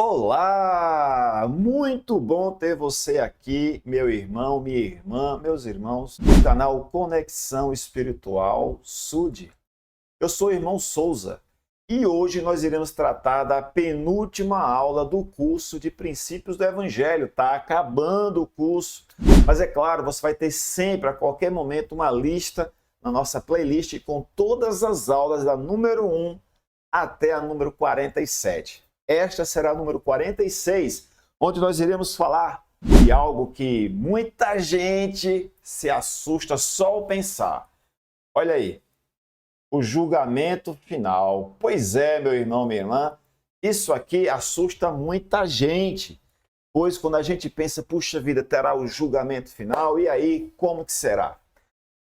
Olá! Muito bom ter você aqui, meu irmão, minha irmã, meus irmãos, do canal Conexão Espiritual SUD. Eu sou o irmão Souza e hoje nós iremos tratar da penúltima aula do curso de Princípios do Evangelho. Está acabando o curso, mas é claro, você vai ter sempre, a qualquer momento, uma lista na nossa playlist com todas as aulas da número 1 até a número 47. Esta será a número 46, onde nós iremos falar de algo que muita gente se assusta só ao pensar. Olha aí, o julgamento final. Pois é, meu irmão, minha irmã, isso aqui assusta muita gente, pois quando a gente pensa, puxa vida, terá o julgamento final, e aí, como que será?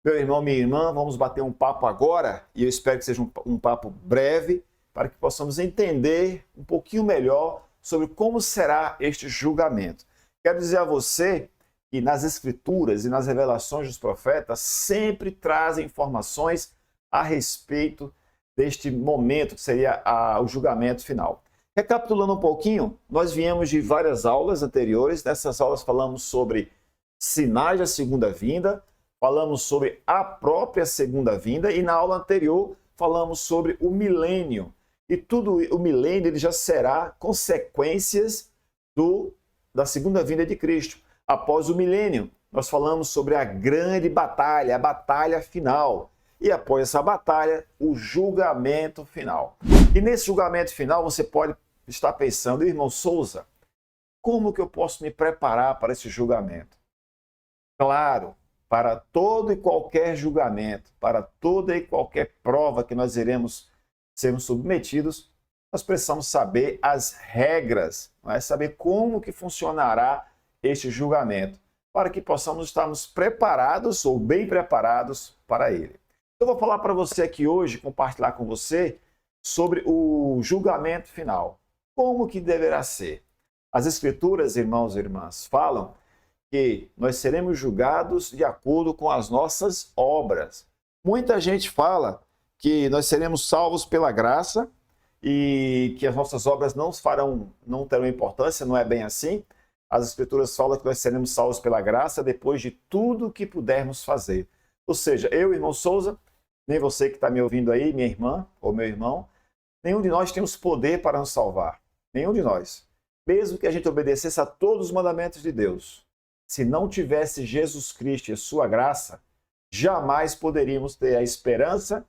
Meu irmão, minha irmã, vamos bater um papo agora, e eu espero que seja um papo breve, para que possamos entender um pouquinho melhor sobre como será este julgamento. Quero dizer a você que nas Escrituras e nas revelações dos profetas sempre trazem informações a respeito deste momento que seria o julgamento final. Recapitulando um pouquinho, nós viemos de várias aulas anteriores. Nessas aulas falamos sobre sinais da segunda vinda, falamos sobre a própria segunda vinda e na aula anterior falamos sobre o milênio. E tudo o milênio ele já será consequências da segunda vinda de Cristo. Após o milênio, nós falamos sobre a grande batalha, a batalha final. E após essa batalha, o julgamento final. E nesse julgamento final, você pode estar pensando, irmão Souza, como que eu posso me preparar para esse julgamento? Claro, para todo e qualquer julgamento, para toda e qualquer prova que nós iremos sermos submetidos, nós precisamos saber as regras, saber como que funcionará este julgamento, para que possamos estarmos preparados ou bem preparados para ele. Eu vou falar para você aqui hoje, compartilhar com você sobre o julgamento final. Como que deverá ser? As Escrituras, irmãos e irmãs, falam que nós seremos julgados de acordo com as nossas obras. Muita gente fala que nós seremos salvos pela graça e que as nossas obras não terão importância, não é bem assim. As Escrituras falam que nós seremos salvos pela graça depois de tudo que pudermos fazer. Ou seja, eu, irmão Souza, nem você que está me ouvindo aí, minha irmã ou meu irmão, nenhum de nós temos poder para nos salvar. Nenhum de nós. Mesmo que a gente obedecesse a todos os mandamentos de Deus, se não tivesse Jesus Cristo e a sua graça, jamais poderíamos ter a esperança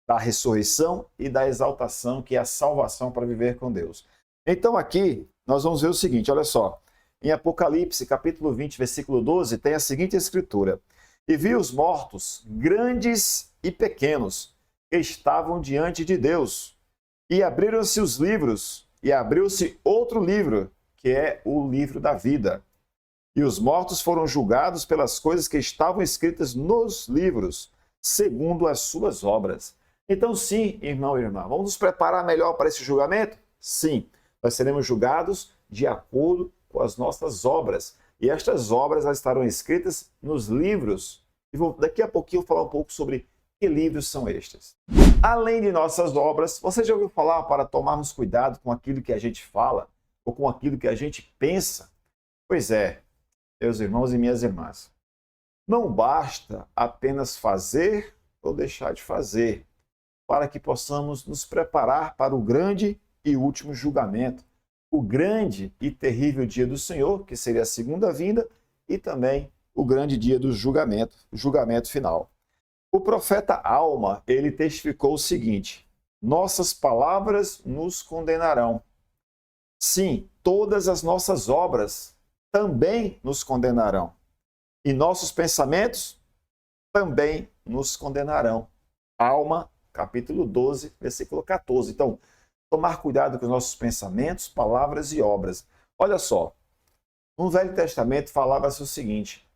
da ressurreição e da exaltação, que é a salvação para viver com Deus. Então aqui nós vamos ver o seguinte, olha só. Em Apocalipse, capítulo 20, versículo 12, tem a seguinte escritura. E vi os mortos, grandes e pequenos, que estavam diante de Deus. E abriram-se os livros, e abriu-se outro livro, que é o livro da vida. E os mortos foram julgados pelas coisas que estavam escritas nos livros, segundo as suas obras. Então, sim, irmão e irmã, vamos nos preparar melhor para esse julgamento? Sim, nós seremos julgados de acordo com as nossas obras. E estas obras elas estarão escritas nos livros. E daqui a pouquinho eu vou falar um pouco sobre que livros são estes. Além de nossas obras, você já ouviu falar para tomarmos cuidado com aquilo que a gente fala ou com aquilo que a gente pensa? Pois é, meus irmãos e minhas irmãs, não basta apenas fazer ou deixar de fazer, para que possamos nos preparar para o grande e último julgamento, o grande e terrível dia do Senhor, que seria a segunda vinda, e também o grande dia do julgamento, o julgamento final. O profeta Alma, ele testificou o seguinte: nossas palavras nos condenarão. Sim, todas as nossas obras também nos condenarão. E nossos pensamentos também nos condenarão. Alma, capítulo 12, versículo 14. Então, tomar cuidado com os nossos pensamentos, palavras e obras. Olha só, no Velho Testamento falava-se o seguinte: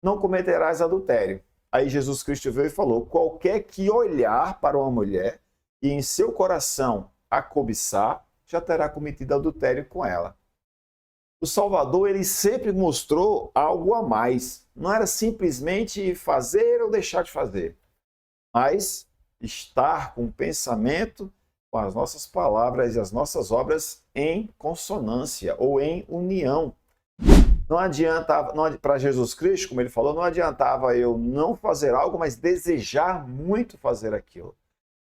não cometerás adultério. Aí Jesus Cristo veio e falou: qualquer que olhar para uma mulher e em seu coração a cobiçar, já terá cometido adultério com ela. O Salvador, ele sempre mostrou algo a mais. Não era simplesmente fazer ou deixar de fazer, mas estar com o pensamento, com as nossas palavras e as nossas obras em consonância ou em união. Não adiantava, para Jesus Cristo, como ele falou, não adiantava eu não fazer algo, mas desejar muito fazer aquilo.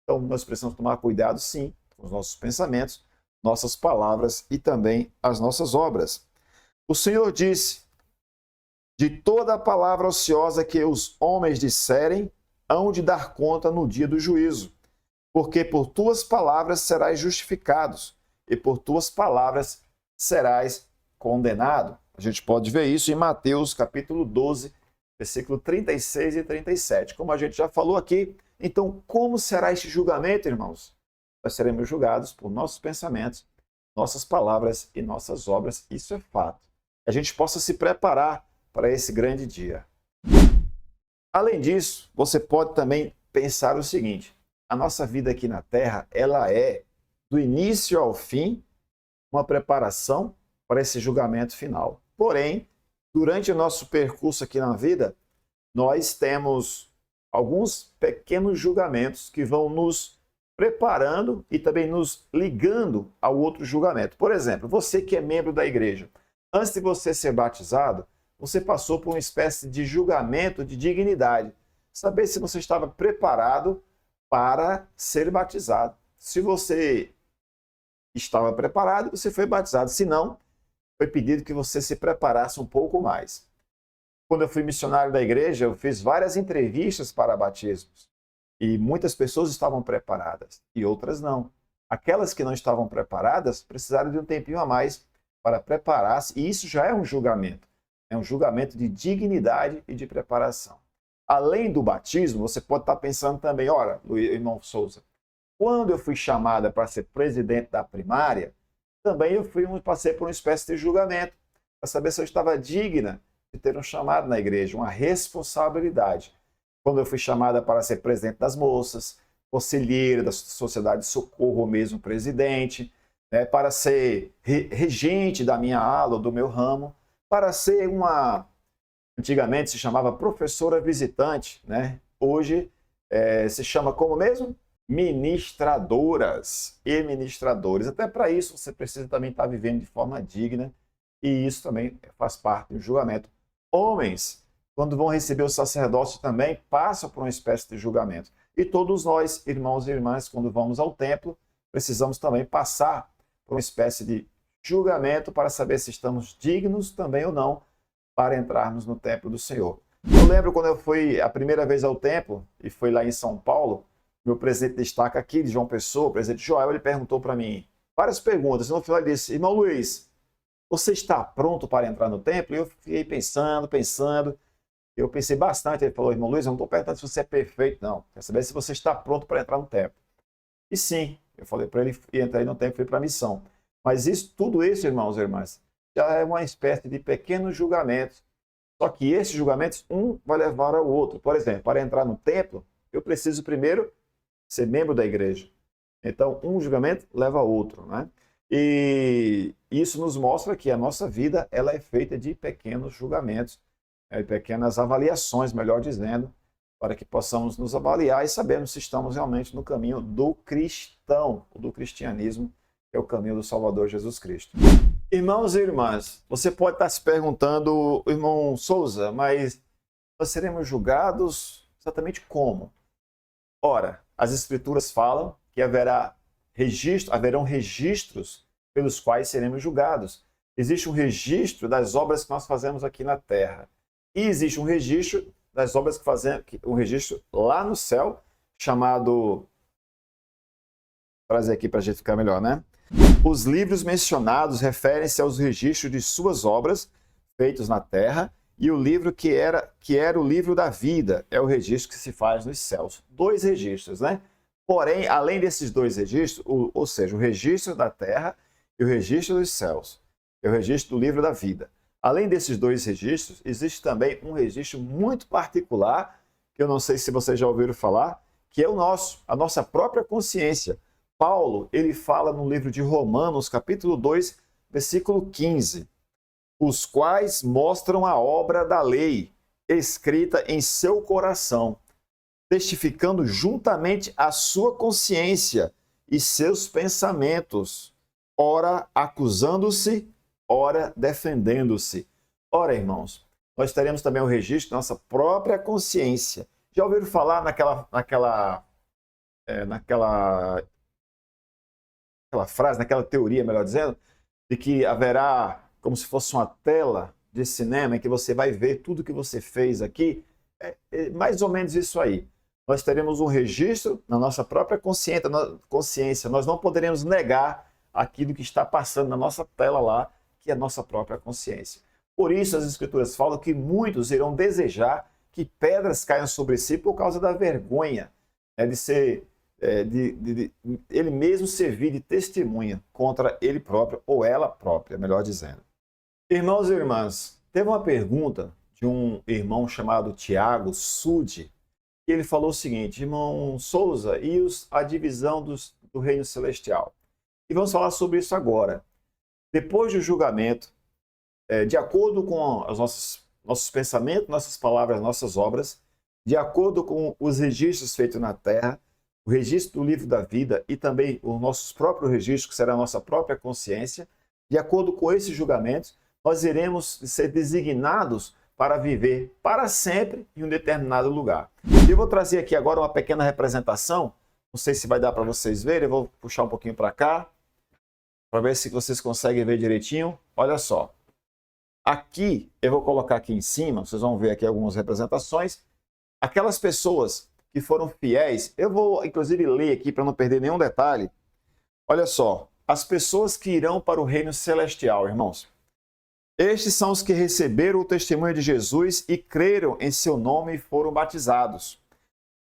Então, nós precisamos tomar cuidado, sim, com os nossos pensamentos, nossas palavras e também as nossas obras. O Senhor disse: de toda a palavra ociosa que os homens disserem, hão de dar conta no dia do juízo, porque por tuas palavras serás justificados, e por tuas palavras serás condenado. A gente pode ver isso em Mateus capítulo 12, versículo 36 e 37. Como a gente já falou aqui, então como será este julgamento, irmãos? Nós seremos julgados por nossos pensamentos, nossas palavras e nossas obras. Isso é fato. Que a gente possa se preparar para esse grande dia. Além disso, você pode também pensar o seguinte: a nossa vida aqui na Terra, ela é, do início ao fim, uma preparação para esse julgamento final. Porém, durante o nosso percurso aqui na vida, nós temos alguns pequenos julgamentos que vão nos preparando e também nos ligando ao outro julgamento. Por exemplo, você que é membro da igreja, antes de você ser batizado, você passou por uma espécie de julgamento de dignidade. Saber se você estava preparado para ser batizado. Se você estava preparado, você foi batizado. Se não, foi pedido que você se preparasse um pouco mais. Quando eu fui missionário da igreja, eu fiz várias entrevistas para batismos. E muitas pessoas estavam preparadas e outras não. Aquelas que não estavam preparadas precisaram de um tempinho a mais para preparar-se. E isso já é um julgamento. É um julgamento de dignidade e de preparação. Além do batismo, você pode estar pensando também: ora, irmão Souza, quando eu fui chamada para ser presidente da primária, também passei por uma espécie de julgamento, para saber se eu estava digna de ter um chamado na igreja, uma responsabilidade. Quando eu fui chamada para ser presidente das moças, conselheira da Sociedade de Socorro, ou mesmo presidente, né, para ser regente da minha ala, ou do meu ramo, para ser antigamente se chamava professora visitante, né? Hoje se chama como mesmo? Ministradoras e ministradores. Até para isso você precisa também estar vivendo de forma digna, e isso também faz parte do julgamento. Homens, quando vão receber o sacerdócio, também passam por uma espécie de julgamento. E todos nós, irmãos e irmãs, quando vamos ao templo, precisamos também passar por uma espécie de julgamento para saber se estamos dignos também ou não para entrarmos no templo do Senhor. Eu lembro quando eu fui a primeira vez ao templo, e foi lá em São Paulo, meu presidente destaca aqui, de João Pessoa, o presidente Joel, ele perguntou para mim várias perguntas. No final ele disse: irmão Luiz, você está pronto para entrar no templo? E eu fiquei pensando. Eu pensei bastante. Ele falou: irmão Luiz, eu não estou perguntando se você é perfeito, não. Quer saber se você está pronto para entrar no templo. E sim, eu falei para ele e entrei no templo e fui para a missão. Mas tudo isso, irmãos e irmãs, já é uma espécie de pequenos julgamentos. Só que esses julgamentos, um vai levar ao outro. Por exemplo, para entrar no templo, eu preciso primeiro ser membro da igreja. Então, um julgamento leva ao outro, né? E isso nos mostra que a nossa vida ela é feita de pequenos julgamentos, pequenas avaliações, melhor dizendo, para que possamos nos avaliar e sabermos se estamos realmente no caminho do cristão, do cristianismo, que é o caminho do Salvador Jesus Cristo. Irmãos e irmãs, você pode estar se perguntando: irmão Souza, mas nós seremos julgados exatamente como? Ora, as Escrituras falam que haverão registros pelos quais seremos julgados. Existe um registro das obras que nós fazemos aqui na terra. E existe um registro das obras que fazemos, um registro lá no céu, chamado... Vou trazer aqui para a gente ficar melhor, né? Os livros mencionados referem-se aos registros de suas obras feitos na terra, e o livro que era o livro da vida é o registro que se faz nos céus. 2 registros, né? Porém, além desses 2 registros, ou seja, o registro da terra e o registro dos céus, é o registro do livro da vida. Além desses 2 registros, existe também um registro muito particular, que eu não sei se vocês já ouviram falar, que é a nossa própria consciência. Paulo, ele fala no livro de Romanos, capítulo 2, versículo 15, os quais mostram a obra da lei, escrita em seu coração, testificando juntamente a sua consciência e seus pensamentos, ora acusando-se, ora defendendo-se. Ora, irmãos, nós teremos também o registro da nossa própria consciência. Já ouviram falar naquela frase, naquela teoria, melhor dizendo, de que haverá como se fosse uma tela de cinema em que você vai ver tudo que você fez aqui? É mais ou menos isso aí. Nós teremos um registro na nossa própria consciência. Nós não poderemos negar aquilo que está passando na nossa tela lá, que é a nossa própria consciência. Por isso as Escrituras falam que muitos irão desejar que pedras caiam sobre si por causa da vergonha, de ele mesmo servir de testemunha contra ele próprio, ou ela própria, melhor dizendo. Irmãos e irmãs, teve uma pergunta de um irmão chamado Tiago Sude, e ele falou o seguinte: irmão Souza, e a divisão do reino celestial? E vamos falar sobre isso agora. Depois do julgamento, de acordo com os nossos pensamentos, nossas palavras, nossas obras, de acordo com os registros feitos na terra, o registro do livro da vida e também os nossos próprios registros, que será a nossa própria consciência, de acordo com esses julgamentos, nós iremos ser designados para viver para sempre em um determinado lugar. Eu vou trazer aqui agora uma pequena representação, não sei se vai dar para vocês verem, eu vou puxar um pouquinho para cá, para ver se vocês conseguem ver direitinho. Olha só. Aqui, eu vou colocar aqui em cima, vocês vão ver aqui algumas representações. Aquelas pessoas que foram fiéis, eu vou inclusive ler aqui para não perder nenhum detalhe. Olha só, as pessoas que irão para o reino celestial, irmãos. Estes são os que receberam o testemunho de Jesus e creram em seu nome e foram batizados.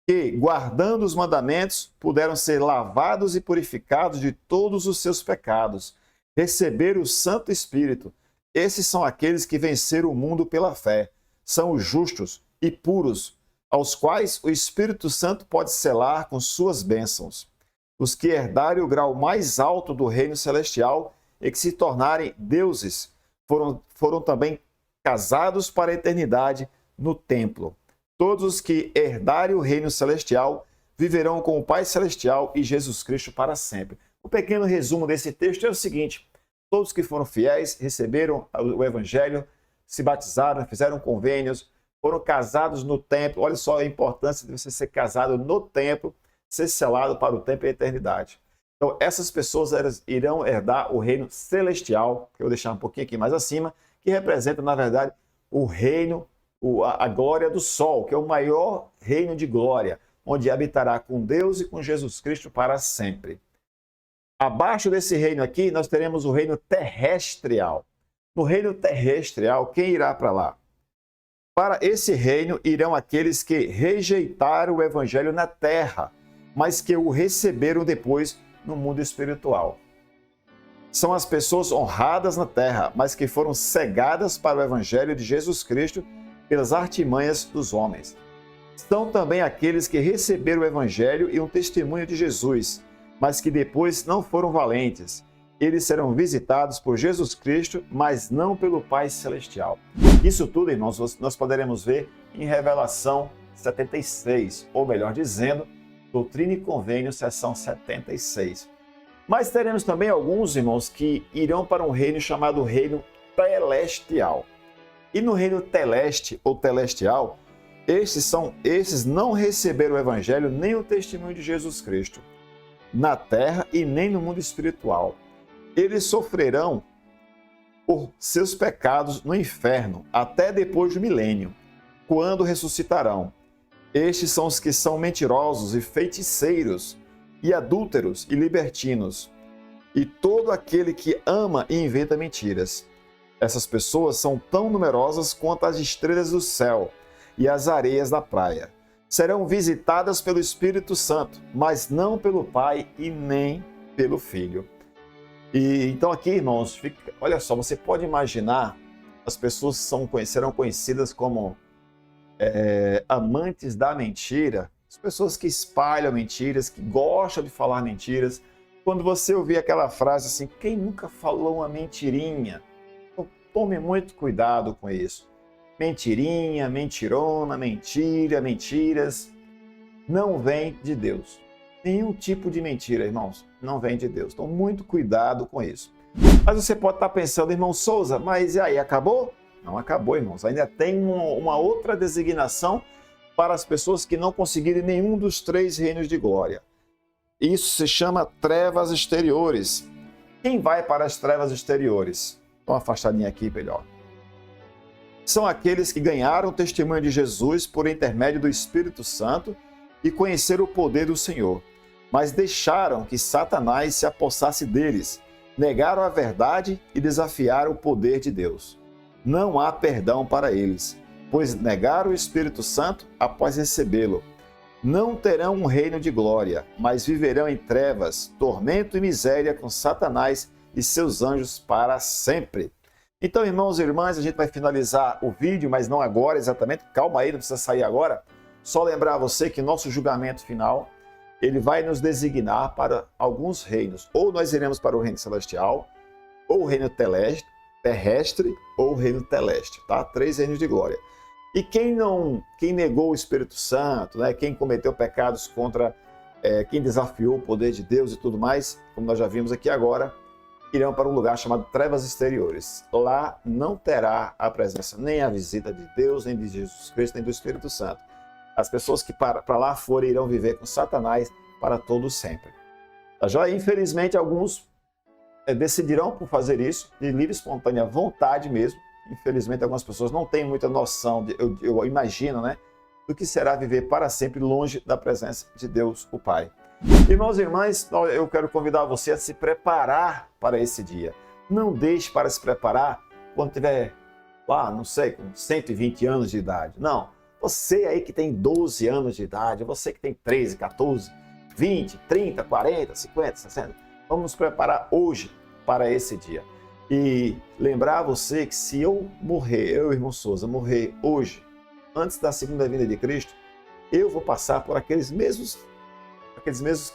Que, guardando os mandamentos, puderam ser lavados e purificados de todos os seus pecados. Receberam o Santo Espírito. Esses são aqueles que venceram o mundo pela fé. São os justos e puros, aos quais o Espírito Santo pode selar com suas bênçãos. Os que herdarem o grau mais alto do reino celestial e que se tornarem deuses, foram também casados para a eternidade no templo. Todos os que herdarem o reino celestial viverão com o Pai Celestial e Jesus Cristo para sempre. O pequeno resumo desse texto é o seguinte: todos que foram fiéis, receberam o Evangelho, se batizaram, fizeram convênios, foram casados no templo. Olha só a importância de você ser casado no templo, ser selado para o tempo e a eternidade. Então, essas pessoas irão herdar o reino celestial, que eu vou deixar um pouquinho aqui mais acima, que representa, na verdade, o reino, a glória do sol, que é o maior reino de glória, onde habitará com Deus e com Jesus Cristo para sempre. Abaixo desse reino aqui, nós teremos o reino terrestrial. No reino terrestrial, quem irá para lá? Para esse reino irão aqueles que rejeitaram o evangelho na terra, mas que o receberam depois no mundo espiritual. São as pessoas honradas na terra, mas que foram cegadas para o evangelho de Jesus Cristo pelas artimanhas dos homens. São também aqueles que receberam o evangelho e um testemunho de Jesus, mas que depois não foram valentes. Eles serão visitados por Jesus Cristo, mas não pelo Pai Celestial. Isso tudo, irmãos, nós poderemos ver em Revelação 76, ou melhor dizendo, Doutrina e Convênio, seção 76. Mas teremos também alguns, irmãos, que irão para um reino chamado reino celestial. E no reino teleste ou celestial, esses não receberam o evangelho nem o testemunho de Jesus Cristo, na terra e nem no mundo espiritual. Eles sofrerão por seus pecados no inferno, até depois do milênio, quando ressuscitarão. Estes são os que são mentirosos e feiticeiros, e adúlteros e libertinos, e todo aquele que ama e inventa mentiras. Essas pessoas são tão numerosas quanto as estrelas do céu e as areias da praia. Serão visitadas pelo Espírito Santo, mas não pelo Pai e nem pelo Filho. E então aqui, irmãos, olha só, você pode imaginar, as pessoas serão conhecidas como amantes da mentira, as pessoas que espalham mentiras, que gostam de falar mentiras. Quando você ouvir aquela frase assim, quem nunca falou uma mentirinha? Então, tome muito cuidado com isso. Mentirinha, mentirona, mentira, mentiras, não vem de Deus. Nenhum tipo de mentira, irmãos, não vem de Deus. Então, muito cuidado com isso. Mas você pode estar pensando, irmão Souza, mas e aí, acabou? Não acabou, irmãos. Ainda tem uma outra designação para as pessoas que não conseguirem nenhum dos 3 reinos de glória. Isso se chama trevas exteriores. Quem vai para as trevas exteriores? Dá uma afastadinha aqui, melhor. São aqueles que ganharam o testemunho de Jesus por intermédio do Espírito Santo e conheceram o poder do Senhor, mas deixaram que Satanás se apossasse deles, negaram a verdade e desafiaram o poder de Deus. Não há perdão para eles, pois negaram o Espírito Santo após recebê-lo. Não terão um reino de glória, mas viverão em trevas, tormento e miséria com Satanás e seus anjos para sempre. Então, irmãos e irmãs, a gente vai finalizar o vídeo, mas não agora exatamente. Calma aí, não precisa sair agora. Só lembrar a você que nosso julgamento final, ele vai nos designar para alguns reinos. Ou nós iremos para o reino celestial, ou o reino terrestre, ou o reino teleste, tá? 3 reinos de glória. E quem negou o Espírito Santo, né? Quem cometeu pecados contra, quem desafiou o poder de Deus e tudo mais, como nós já vimos aqui agora, irão para um lugar chamado trevas exteriores. Lá não terá a presença, nem a visita de Deus, nem de Jesus Cristo, nem do Espírito Santo. As pessoas que para lá forem irão viver com Satanás para todo sempre. Tá joia? Infelizmente, alguns decidirão por fazer isso, de livre e espontânea vontade mesmo. Infelizmente, algumas pessoas não têm muita noção, eu imagino, né, do que será viver para sempre longe da presença de Deus, o Pai. Irmãos e irmãs, eu quero convidar você a se preparar para esse dia. Não deixe para se preparar quando tiver, não sei, com 120 anos de idade. Não. Você aí que tem 12 anos de idade, você que tem 13, 14, 20, 30, 40, 50, 60. Vamos nos preparar hoje para esse dia. E lembrar você que se eu morrer, eu, irmão Souza, morrer hoje, antes da segunda vinda de Cristo, eu vou passar por aqueles mesmos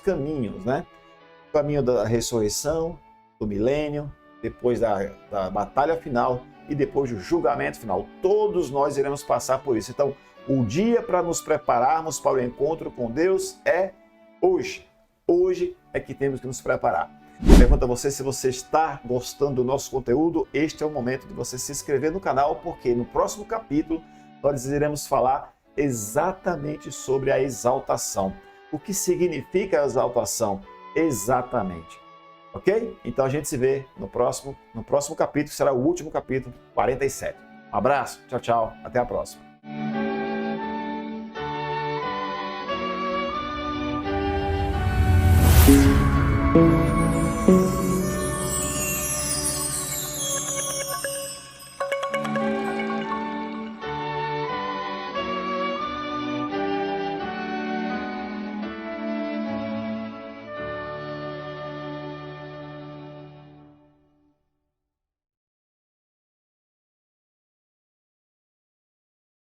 caminhos, né? O caminho da ressurreição, do milênio, depois da batalha final e depois do julgamento final. Todos nós iremos passar por isso. Então, o dia para nos prepararmos para o encontro com Deus é hoje. Hoje é que temos que nos preparar. Pergunto a você se você está gostando do nosso conteúdo. Este é o momento de você se inscrever no canal, porque no próximo capítulo nós iremos falar exatamente sobre a exaltação. O que significa a exaltação exatamente? Ok? Então a gente se vê no próximo capítulo, que será o último capítulo, 47. Um abraço, tchau, tchau, até a próxima.